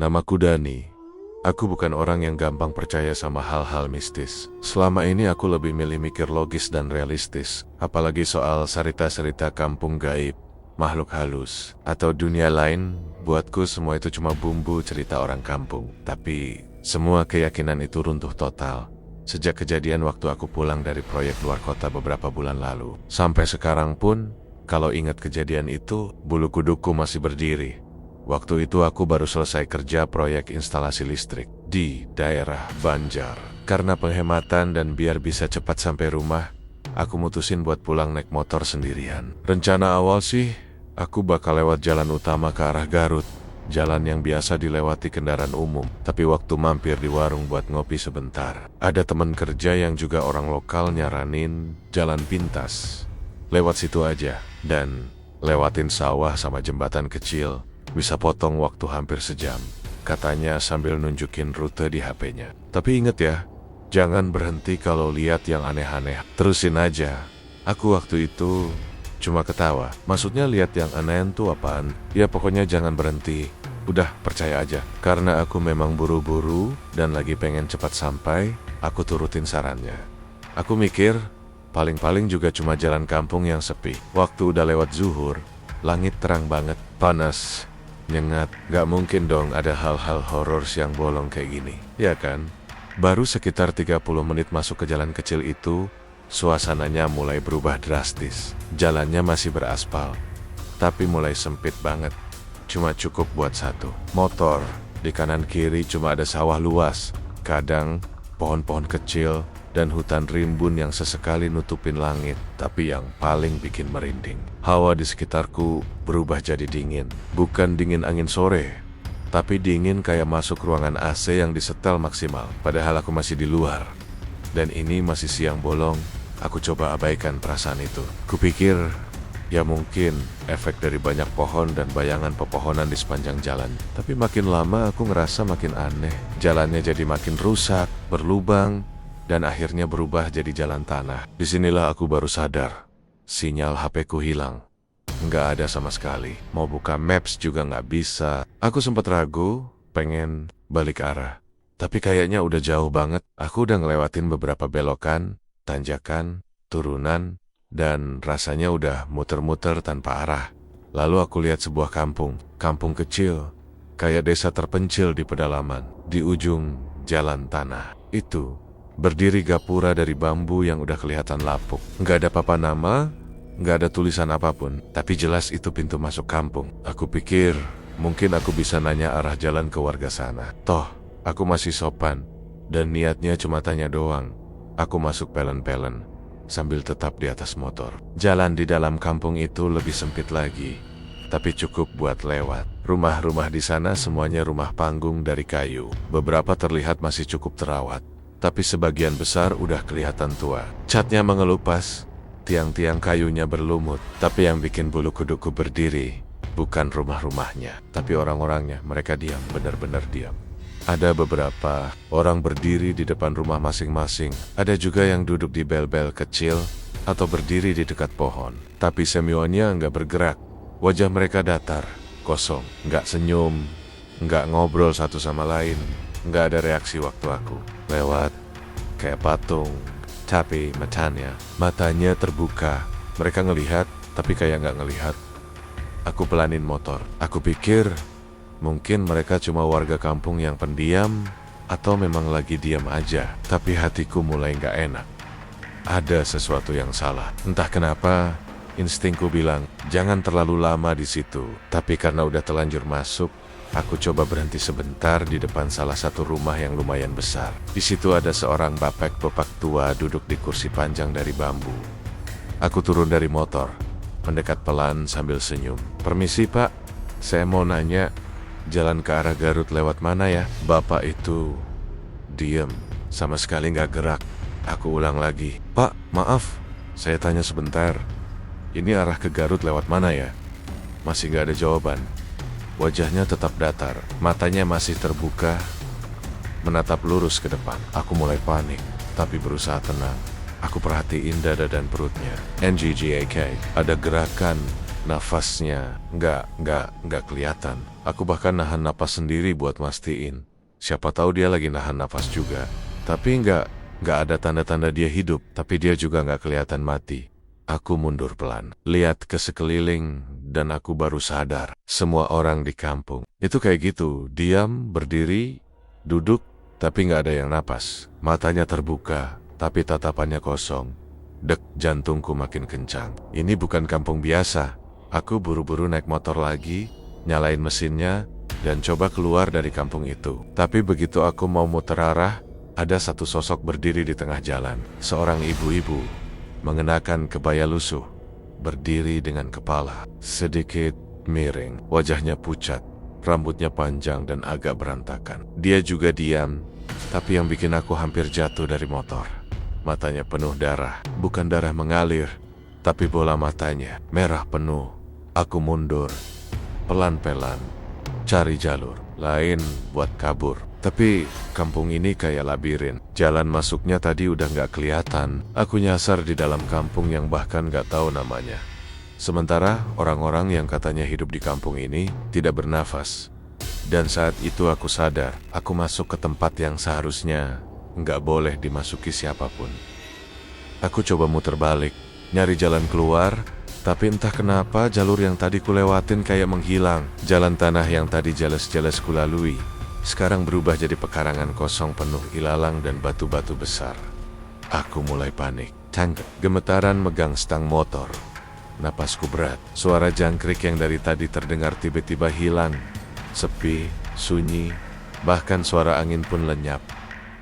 Namaku Dani. Aku bukan orang yang gampang percaya sama hal-hal mistis. Selama ini aku lebih milih mikir logis dan realistis, apalagi soal cerita-cerita kampung gaib, makhluk halus, atau dunia lain. Buatku semua itu cuma bumbu cerita orang kampung. Tapi semua keyakinan itu runtuh total sejak kejadian waktu aku pulang dari proyek luar kota beberapa bulan lalu. Sampai sekarang pun, kalau ingat kejadian itu, bulu kuduku masih berdiri. Waktu itu aku baru selesai kerja proyek instalasi listrik di daerah Banjar. Karena penghematan dan biar bisa cepat sampai rumah, aku mutusin buat pulang naik motor sendirian. Rencana awal sih, aku bakal lewat jalan utama ke arah Garut, jalan yang biasa dilewati kendaraan umum. Tapi waktu mampir di warung buat ngopi sebentar, ada teman kerja yang juga orang lokal nyaranin jalan pintas. Lewat situ aja, dan lewatin sawah sama jembatan kecil. Bisa potong waktu hampir sejam, katanya sambil nunjukin rute di HP-nya. Tapi inget ya, jangan berhenti kalau lihat yang aneh-aneh. Terusin aja. Aku waktu itu cuma ketawa. Maksudnya lihat yang aneh tuh apaan? Ya pokoknya jangan berhenti. Udah percaya aja. Karena aku memang buru-buru dan lagi pengen cepat sampai, aku turutin sarannya. Aku mikir, paling-paling juga cuma jalan kampung yang sepi. Waktu udah lewat zuhur, langit terang banget, panas, nyengat. Gak mungkin dong ada hal-hal horor siang bolong kayak gini, ya kan? Baru sekitar 30 menit masuk ke jalan kecil itu, suasananya mulai berubah drastis. Jalannya masih beraspal, tapi mulai sempit banget. Cuma cukup buat satu motor. Di kanan kiri cuma ada sawah luas, kadang pohon-pohon kecil, dan hutan rimbun yang sesekali nutupin langit. Tapi yang paling bikin merinding, hawa di sekitarku berubah jadi dingin. Bukan dingin angin sore, tapi dingin kayak masuk ruangan AC yang disetel maksimal. Padahal aku masih di luar, dan ini masih siang bolong. Aku coba abaikan perasaan itu. Kupikir, ya mungkin efek dari banyak pohon dan bayangan pepohonan di sepanjang jalan. Tapi makin lama aku ngerasa makin aneh. Jalannya jadi makin rusak, berlubang, dan akhirnya berubah jadi jalan tanah. Disinilah aku baru sadar, sinyal HP-ku hilang. Nggak ada sama sekali. Mau buka maps juga nggak bisa. Aku sempat ragu, pengen balik arah. Tapi kayaknya udah jauh banget. Aku udah ngelewatin beberapa belokan, tanjakan, turunan, dan rasanya udah muter-muter tanpa arah. Lalu aku lihat sebuah kampung kecil, kayak desa terpencil di pedalaman. Di ujung jalan tanah itu berdiri gapura dari bambu yang udah kelihatan lapuk. Nggak ada papan nama, nggak ada tulisan apapun, tapi jelas itu pintu masuk kampung. Aku pikir mungkin aku bisa nanya arah jalan ke warga sana. Toh, aku masih sopan, dan niatnya cuma tanya doang. Aku masuk pelen-pelen, sambil tetap di atas motor. Jalan di dalam kampung itu lebih sempit lagi, tapi cukup buat lewat. Rumah-rumah di sana semuanya rumah panggung dari kayu. Beberapa terlihat masih cukup terawat, tapi sebagian besar udah kelihatan tua. Catnya mengelupas, tiang-tiang kayunya berlumut. Tapi yang bikin bulu kuduku berdiri bukan rumah-rumahnya, tapi orang-orangnya. Mereka diam, benar-benar diam. Ada beberapa orang berdiri di depan rumah masing-masing. Ada juga yang duduk di bel-bel kecil atau berdiri di dekat pohon. Tapi semuanya nggak bergerak. Wajah mereka datar, kosong. Nggak senyum, nggak ngobrol satu sama lain. Nggak ada reaksi waktu aku lewat, kayak patung. Tapi matanya terbuka. Mereka ngelihat, tapi kayak nggak ngelihat. Aku pelanin motor. Aku pikir mungkin mereka cuma warga kampung yang pendiam, atau memang lagi diam aja. Tapi hatiku mulai nggak enak. Ada sesuatu yang salah. Entah kenapa, instingku bilang jangan terlalu lama di situ. Tapi karena udah telanjur masuk, aku coba berhenti sebentar di depan salah satu rumah yang lumayan besar. Di situ ada seorang bapak tua duduk di kursi panjang dari bambu. Aku turun dari motor, mendekat pelan sambil senyum. Permisi pak, saya mau nanya, jalan ke arah Garut lewat mana ya? Bapak itu diem, sama sekali nggak gerak. Aku ulang lagi, pak maaf, saya tanya sebentar, ini arah ke Garut lewat mana ya? Masih nggak ada jawaban. Wajahnya tetap datar, matanya masih terbuka, menatap lurus ke depan. Aku mulai panik, tapi berusaha tenang. Aku perhatiin dada dan perutnya. NGGAK, ada gerakan Nafasnya nggak kelihatan. Aku bahkan nahan napas sendiri buat mastiin. Siapa tahu dia lagi nahan napas juga. Tapi nggak ada tanda-tanda dia hidup, tapi dia juga nggak kelihatan mati. Aku mundur pelan, lihat ke sekeliling, dan aku baru sadar. Semua orang di kampung itu kayak gitu, diam, berdiri, duduk, tapi nggak ada yang napas. Matanya terbuka, tapi tatapannya kosong. Dek jantungku makin kencang. Ini bukan kampung biasa. Aku buru-buru naik motor lagi, nyalain mesinnya, dan coba keluar dari kampung itu. Tapi begitu aku mau muter arah, ada satu sosok berdiri di tengah jalan. Seorang ibu-ibu, mengenakan kebaya lusuh, berdiri dengan kepala sedikit miring. Wajahnya pucat, rambutnya panjang dan agak berantakan. Dia juga diam, tapi yang bikin aku hampir jatuh dari motor. Matanya penuh darah, bukan darah mengalir, tapi bola matanya merah penuh. Aku mundur, pelan-pelan, cari jalur lain buat kabur. Tapi kampung ini kayak labirin. Jalan masuknya tadi udah nggak kelihatan. Aku nyasar di dalam kampung yang bahkan nggak tahu namanya. Sementara orang-orang yang katanya hidup di kampung ini tidak bernafas. Dan saat itu aku sadar, aku masuk ke tempat yang seharusnya nggak boleh dimasuki siapapun. Aku coba muter balik, nyari jalan keluar, tapi entah kenapa jalur yang tadi kulewatin kayak menghilang. Jalan tanah yang tadi jelas-jelas kulalui, sekarang berubah jadi pekarangan kosong penuh ilalang dan batu-batu besar. Aku mulai panik, gemetaran megang stang motor. Napasku berat, suara jangkrik yang dari tadi terdengar tiba-tiba hilang. Sepi, sunyi, bahkan suara angin pun lenyap.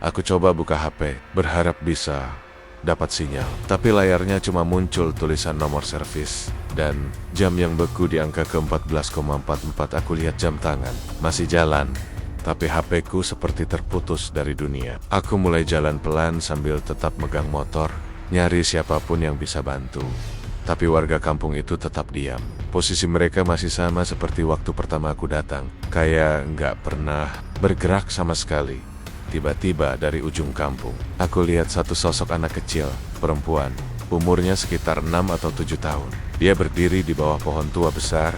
Aku coba buka HP, berharap bisa dapat sinyal. Tapi layarnya cuma muncul tulisan nomor servis dan jam yang beku di angka ke-14,44. Aku lihat jam tangan, masih jalan. Tapi HP-ku seperti terputus dari dunia. Aku mulai jalan pelan sambil tetap megang motor, nyari siapapun yang bisa bantu. Tapi warga kampung itu tetap diam. Posisi mereka masih sama seperti waktu pertama aku datang. Kayak nggak pernah bergerak sama sekali. Tiba-tiba dari ujung kampung, aku lihat satu sosok anak kecil, perempuan, umurnya sekitar 6 atau 7 tahun. Dia berdiri di bawah pohon tua besar,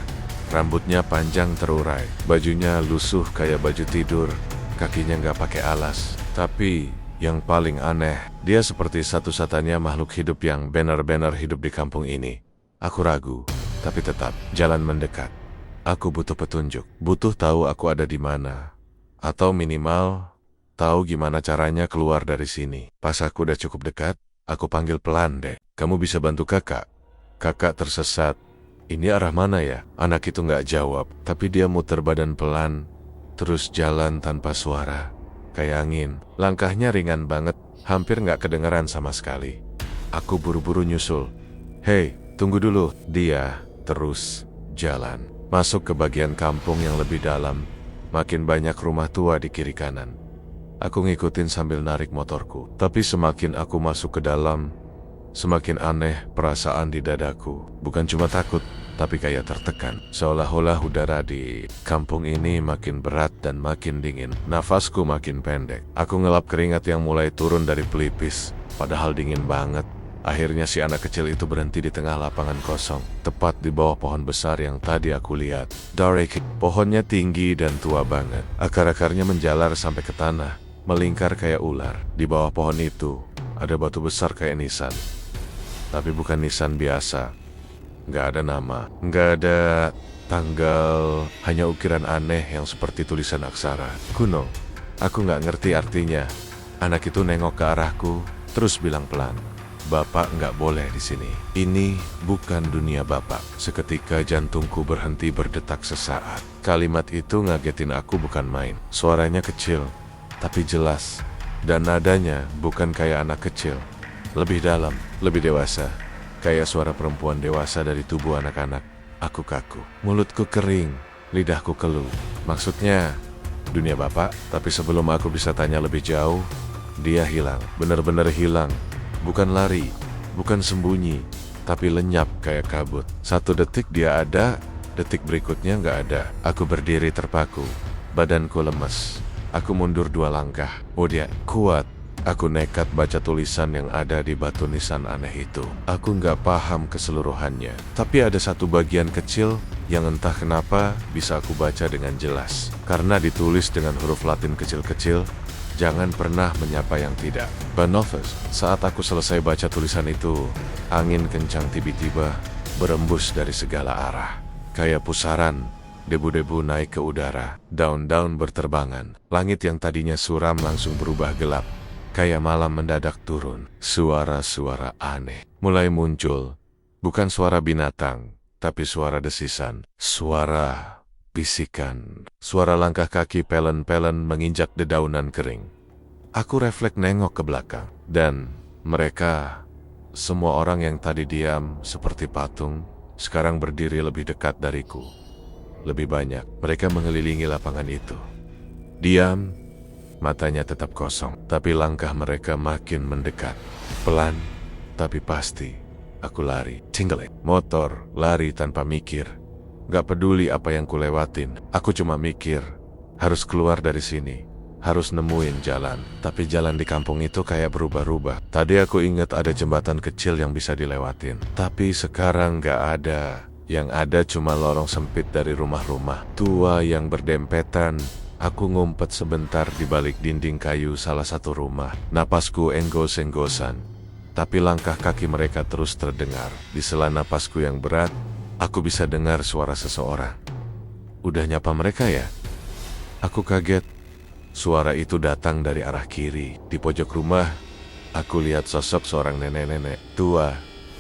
rambutnya panjang terurai, bajunya lusuh kayak baju tidur, kakinya nggak pakai alas. Tapi yang paling aneh, dia seperti satu-satunya makhluk hidup yang benar-benar hidup di kampung ini. Aku ragu, tapi tetap jalan mendekat. Aku butuh petunjuk, butuh tahu aku ada di mana, atau minimal tahu gimana caranya keluar dari sini. Pas aku udah cukup dekat, aku panggil pelan, "Dek, kamu bisa bantu kakak?" Kakak tersesat. Ini arah mana ya? Anak itu nggak jawab, tapi dia muter badan pelan, terus jalan tanpa suara, kayak angin. Langkahnya ringan banget, hampir nggak kedengeran sama sekali. Aku buru-buru nyusul. "Hei, tunggu dulu." Dia terus jalan, masuk ke bagian kampung yang lebih dalam. Makin banyak rumah tua di kiri kanan. Aku ngikutin sambil narik motorku. Tapi semakin aku masuk ke dalam, semakin aneh perasaan di dadaku. Bukan cuma takut, tapi kayak tertekan. Seolah-olah udara di kampung ini makin berat dan makin dingin. Nafasku makin pendek. Aku ngelap keringat yang mulai turun dari pelipis, padahal dingin banget. Akhirnya si anak kecil itu berhenti di tengah lapangan kosong, tepat di bawah pohon besar yang tadi aku lihat. Pohonnya tinggi dan tua banget. Akar-akarnya menjalar sampai ke tanah, melingkar kayak ular. Di bawah pohon itu ada batu besar kayak nisan. Tapi bukan nisan biasa. Nggak ada nama, nggak ada tanggal, hanya ukiran aneh yang seperti tulisan aksara kuno. Aku nggak ngerti artinya. Anak itu nengok ke arahku, terus bilang pelan, "Bapak nggak boleh di sini. Ini bukan dunia Bapak." Seketika jantungku berhenti berdetak sesaat. Kalimat itu ngagetin aku bukan main. Suaranya kecil, tapi jelas. Dan nadanya bukan kayak anak kecil. Lebih dalam, lebih dewasa. Kayak suara perempuan dewasa dari tubuh anak-anak. Aku kaku, mulutku kering, lidahku keluh. Maksudnya, dunia Bapak? Tapi sebelum aku bisa tanya lebih jauh, dia hilang. Benar-benar hilang. Bukan lari, bukan sembunyi, tapi lenyap kayak kabut. Satu detik dia ada, detik berikutnya nggak ada. Aku berdiri terpaku, badanku lemes. Aku mundur 2 langkah. Oh, dia kuat, Aku nekat baca tulisan yang ada di batu nisan aneh itu. Aku nggak paham keseluruhannya, tapi ada satu bagian kecil yang entah kenapa bisa aku baca dengan jelas. Karena ditulis dengan huruf Latin kecil-kecil, jangan pernah menyapa yang tidak. Banofes, saat aku selesai baca tulisan itu, angin kencang tiba-tiba berembus dari segala arah. Kayak pusaran, debu-debu naik ke udara, daun-daun berterbangan. Langit yang tadinya suram langsung berubah gelap. Kayak malam mendadak turun. Suara-suara aneh mulai muncul. Bukan suara binatang, tapi suara desisan. Suara bisikan. Suara langkah kaki pelen-pelen menginjak dedaunan kering. Aku refleks nengok ke belakang. Dan mereka, semua orang yang tadi diam seperti patung, sekarang berdiri lebih dekat dariku. Lebih banyak, mereka mengelilingi lapangan itu. Diam, matanya tetap kosong, tapi langkah mereka makin mendekat. Pelan, tapi pasti. Aku lari. Tinggalin. Motor, lari tanpa mikir. Gak peduli apa yang kulewatin. Aku cuma mikir, harus keluar dari sini. Harus nemuin jalan. Tapi jalan di kampung itu kayak berubah-ubah. Tadi aku ingat ada jembatan kecil yang bisa dilewatin. Tapi sekarang gak ada. Yang ada cuma lorong sempit dari rumah-rumah tua yang berdempetan. Aku ngumpet sebentar di balik dinding kayu salah satu rumah. Napasku enggos-enggosan, tapi langkah kaki mereka terus terdengar. Di sela napasku yang berat, aku bisa dengar suara seseorang. Udah nyapa mereka ya? Aku kaget. Suara itu datang dari arah kiri. Di pojok rumah, aku lihat sosok seorang nenek-nenek tua.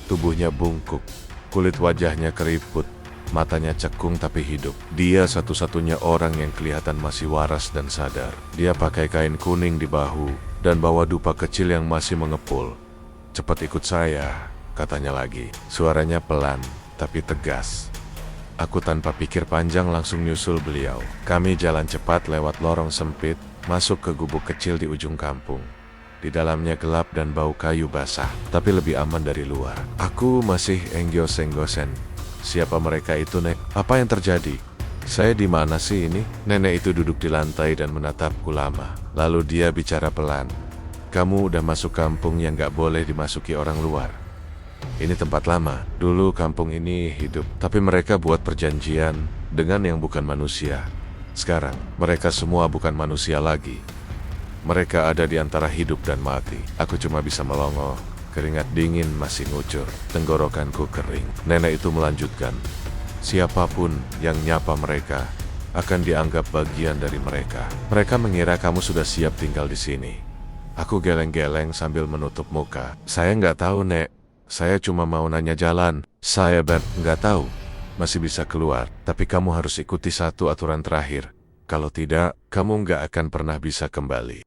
Tubuhnya bungkuk, kulit wajahnya keriput. Matanya cekung tapi hidup. Dia satu-satunya orang yang kelihatan masih waras dan sadar. Dia pakai kain kuning di bahu dan bawa dupa kecil yang masih mengepul. Cepat ikut saya, katanya lagi. Suaranya pelan tapi tegas. Aku tanpa pikir panjang langsung nyusul beliau. Kami jalan cepat lewat lorong sempit, masuk ke gubuk kecil di ujung kampung. Di dalamnya gelap dan bau kayu basah, tapi lebih aman dari luar. Aku masih enggos-enggosen. Siapa mereka itu, Nek? Apa yang terjadi? Saya di mana sih ini? Nenek itu duduk di lantai dan menatapku lama. Lalu dia bicara pelan. Kamu udah masuk kampung yang gak boleh dimasuki orang luar. Ini tempat lama. Dulu kampung ini hidup. Tapi mereka buat perjanjian dengan yang bukan manusia. Sekarang, mereka semua bukan manusia lagi. Mereka ada di antara hidup dan mati. Aku cuma bisa melongo. Keringat dingin masih ngucur, tenggorokanku kering. Nenek itu melanjutkan, siapapun yang nyapa mereka akan dianggap bagian dari mereka. Mereka mengira kamu sudah siap tinggal di sini. Aku geleng-geleng sambil menutup muka. Saya nggak tahu, Nek. Saya cuma mau nanya jalan. Saya nggak tahu. Masih bisa keluar, tapi kamu harus ikuti satu aturan terakhir. Kalau tidak, kamu nggak akan pernah bisa kembali.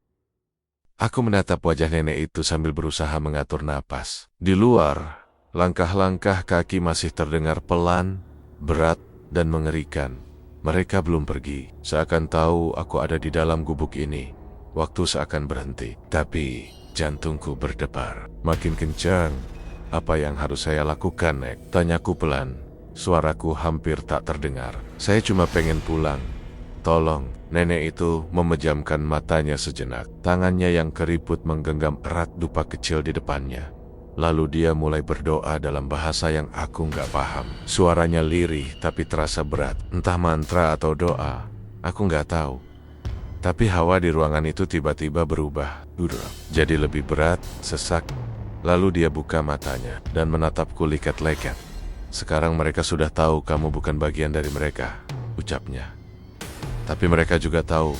Aku menatap wajah nenek itu sambil berusaha mengatur napas. Di luar, langkah-langkah kaki masih terdengar pelan, berat, dan mengerikan. Mereka belum pergi. Seakan tahu aku ada di dalam gubuk ini. Waktu seakan berhenti. Tapi, jantungku berdebar. Makin kencang. Apa yang harus saya lakukan, Nek? Tanyaku pelan. Suaraku hampir tak terdengar. Saya cuma pengen pulang. Tolong. Nenek itu memejamkan matanya sejenak. Tangannya yang keriput menggenggam erat dupa kecil di depannya. Lalu dia mulai berdoa dalam bahasa yang aku nggak paham. Suaranya lirih tapi terasa berat. Entah mantra atau doa. Aku nggak tahu. Tapi hawa di ruangan itu tiba-tiba berubah. Jadi lebih berat, sesak. Lalu dia buka matanya dan menatapku liket-leket. Sekarang mereka sudah tahu kamu bukan bagian dari mereka, ucapnya. Tapi mereka juga tahu,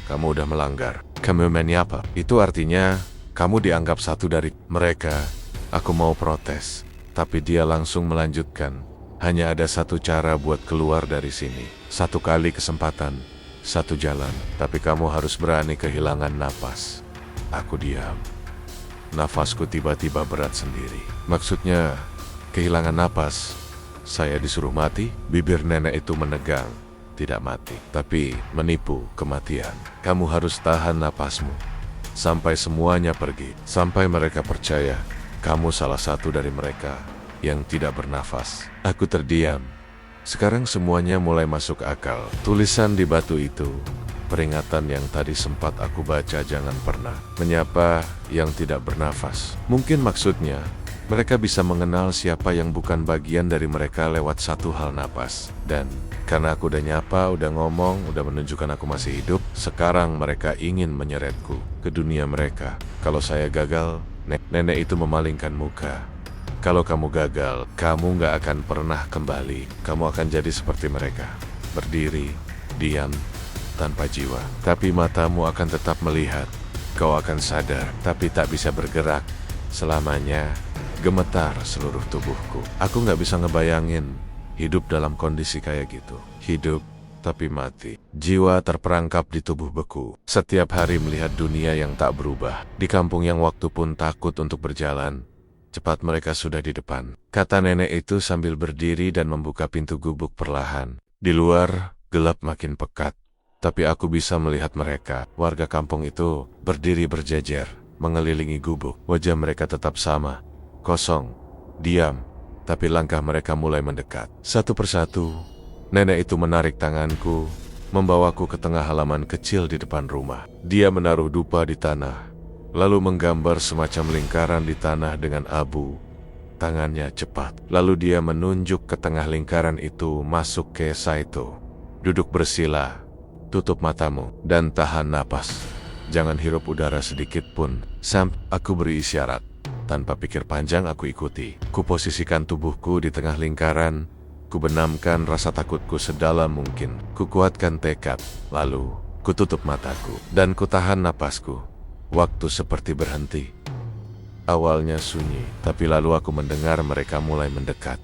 kamu udah melanggar. Kamu menyapa. Itu artinya, kamu dianggap satu dari mereka. Aku mau protes. Tapi dia langsung melanjutkan. Hanya ada satu cara buat keluar dari sini. Satu kali kesempatan. Satu jalan. Tapi kamu harus berani kehilangan napas. Aku diam. Nafasku tiba-tiba berat sendiri. Maksudnya, kehilangan napas. Saya disuruh mati? Bibir nenek itu menegang. Tidak mati, tapi menipu kematian. Kamu harus tahan napasmu sampai semuanya pergi, sampai mereka percaya kamu salah satu dari mereka yang tidak bernafas. Aku terdiam. Sekarang semuanya mulai masuk akal. Tulisan di batu itu Peringatan yang tadi sempat aku baca, jangan pernah menyapa yang tidak bernafas. Mungkin maksudnya, mereka bisa mengenal siapa yang bukan bagian dari mereka lewat satu hal napas. Dan karena aku udah nyapa, udah ngomong, udah menunjukkan aku masih hidup, sekarang mereka ingin menyeretku ke dunia mereka. Kalau saya gagal, nenek itu memalingkan muka. Kalau kamu gagal, kamu gak akan pernah kembali. Kamu akan jadi seperti mereka. Berdiri, diam, tanpa jiwa. Tapi matamu akan tetap melihat. Kau akan sadar, tapi tak bisa bergerak. Selamanya, gemetar seluruh tubuhku. Aku gak bisa ngebayangin hidup dalam kondisi kayak gitu. Hidup, tapi mati. Jiwa terperangkap di tubuh beku. Setiap hari melihat dunia yang tak berubah. Di kampung yang waktu pun takut untuk berjalan. Cepat mereka sudah di depan. Kata nenek itu sambil berdiri dan membuka pintu gubuk perlahan. Di luar, gelap makin pekat. Tapi aku bisa melihat mereka. Warga kampung itu berdiri berjejer, mengelilingi gubuk. Wajah mereka tetap sama. Kosong, diam. Tapi langkah mereka mulai mendekat. Satu persatu, nenek itu menarik tanganku, membawaku ke tengah halaman kecil di depan rumah. Dia menaruh dupa di tanah, lalu menggambar semacam lingkaran di tanah dengan abu. Tangannya cepat. Lalu dia menunjuk ke tengah lingkaran itu, masuk ke Saito. Duduk bersila. Tutup matamu dan tahan napas. Jangan hirup udara sedikit pun. Aku beri isyarat. Tanpa pikir panjang aku ikuti. Kuposisikan tubuhku di tengah lingkaran. Kubenamkan rasa takutku sedalam mungkin. Kukuatkan tekad. Lalu kututup mataku dan kutahan napasku. Waktu seperti berhenti. Awalnya sunyi, tapi lalu aku mendengar mereka mulai mendekat.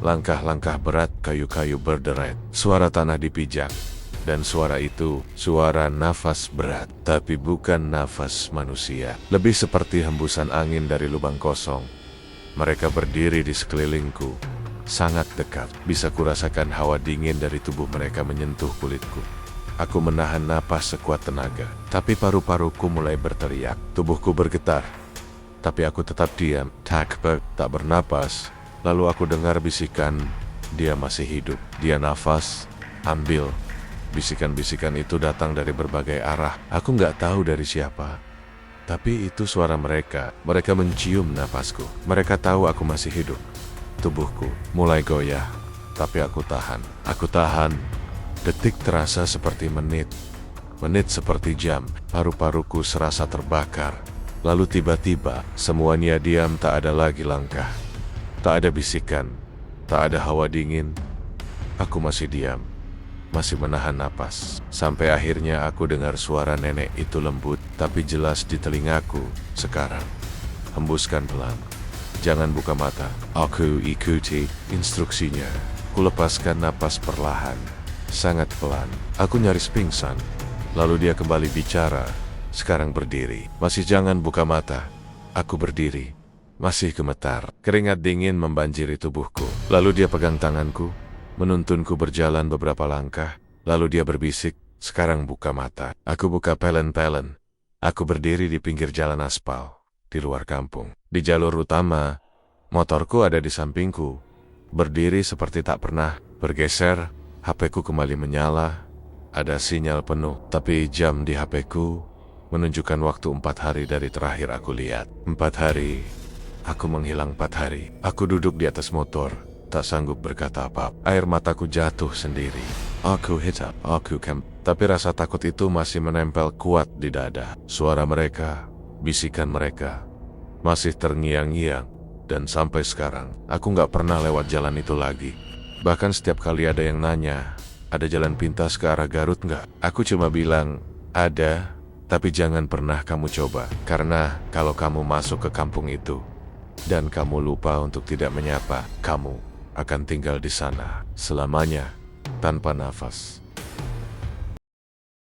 Langkah-langkah berat, kayu-kayu berderet. Suara tanah dipijak. Dan suara itu, suara nafas berat, tapi bukan nafas manusia. Lebih seperti hembusan angin dari lubang kosong. Mereka berdiri di sekelilingku, sangat dekat. Bisa kurasakan hawa dingin dari tubuh mereka menyentuh kulitku. Aku menahan napas sekuat tenaga, tapi paru-paruku mulai berteriak. Tubuhku bergetar, tapi aku tetap diam, tak bernapas. Lalu aku dengar bisikan, dia masih hidup. Dia nafas, ambil. Bisikan-bisikan itu datang dari berbagai arah. Aku nggak tahu dari siapa. Tapi itu suara mereka. Mereka mencium napasku. Mereka tahu aku masih hidup. Tubuhku mulai goyah. Tapi aku tahan. Aku tahan. Detik terasa seperti menit. Menit seperti jam. Paru-paruku serasa terbakar. Lalu tiba-tiba semuanya diam, tak ada lagi langkah. Tak ada bisikan. Tak ada hawa dingin. Aku masih diam. Masih menahan napas. Sampai akhirnya aku dengar suara nenek itu lembut tapi jelas di telingaku. Sekarang, hembuskan pelan. Jangan buka mata. Aku ikuti instruksinya. Kulepaskan napas perlahan. Sangat pelan. Aku nyaris pingsan. Lalu dia kembali bicara. Sekarang berdiri. Masih jangan buka mata. Aku berdiri. Masih gemetar. Keringat dingin membanjiri tubuhku. Lalu dia pegang tanganku. Menuntunku berjalan beberapa langkah, lalu dia berbisik, sekarang buka mata. Aku buka pelan-pelan. Aku berdiri di pinggir jalan aspal, di luar kampung. Di jalur utama, motorku ada di sampingku. Berdiri seperti tak pernah, bergeser, HP-ku kembali menyala. Ada sinyal penuh, tapi jam di HP-ku menunjukkan waktu 4 hari dari terakhir aku lihat. 4 hari, aku menghilang 4 hari. Aku duduk di atas motor. Tak sanggup berkata apa-apa. Air mataku jatuh sendiri. Aku hitam, aku tapi rasa takut itu masih menempel kuat di dada. Suara mereka, bisikan mereka, masih terngiang-ngiang. Dan sampai sekarang, aku gak pernah lewat jalan itu lagi. Bahkan setiap kali ada yang nanya, ada jalan pintas ke arah Garut gak? Aku cuma bilang, ada, tapi jangan pernah kamu coba. Karena kalau kamu masuk ke kampung itu, dan kamu lupa untuk tidak menyapa, kamu akan tinggal di sana selamanya tanpa nafas.